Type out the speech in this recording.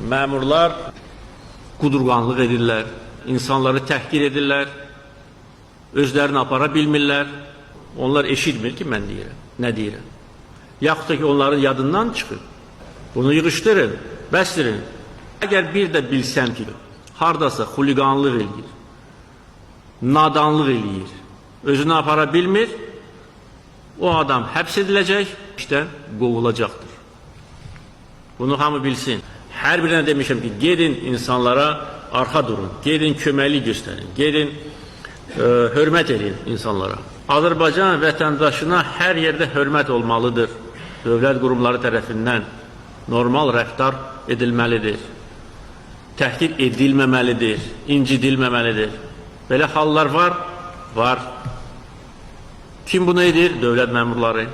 Məmurlar qudurğanlıq edirlər, insanları təhqir edirlər, özlərini apara bilmirlər. Onlar eşitmir ki, mən deyirəm, nə deyirəm. Yaxud da ki, onların yadından çıxır. Bunu yığışdırın, bəsdirin. Əgər bir də bilsəm ki, haradasa xuliqanlıq eləyir, nadanlıq eləyir, özünü apara bilmir, o adam həbs ediləcək, işdən qovulacaqdır. Bunu hamı bilsin. Hər birinə demişəm ki, gedin insanlara arxa durun, gedin köməklik göstərin, gedin hörmət edin insanlara. Azərbaycan vətəndaşına hər yerdə hörmət olmalıdır. Dövlət qurumları tərəfindən normal rəftar edilməlidir. Təhqir edilməməlidir, incidilməməlidir. Belə hallar var, var. Kim bunu edir? Dövlət məmurları.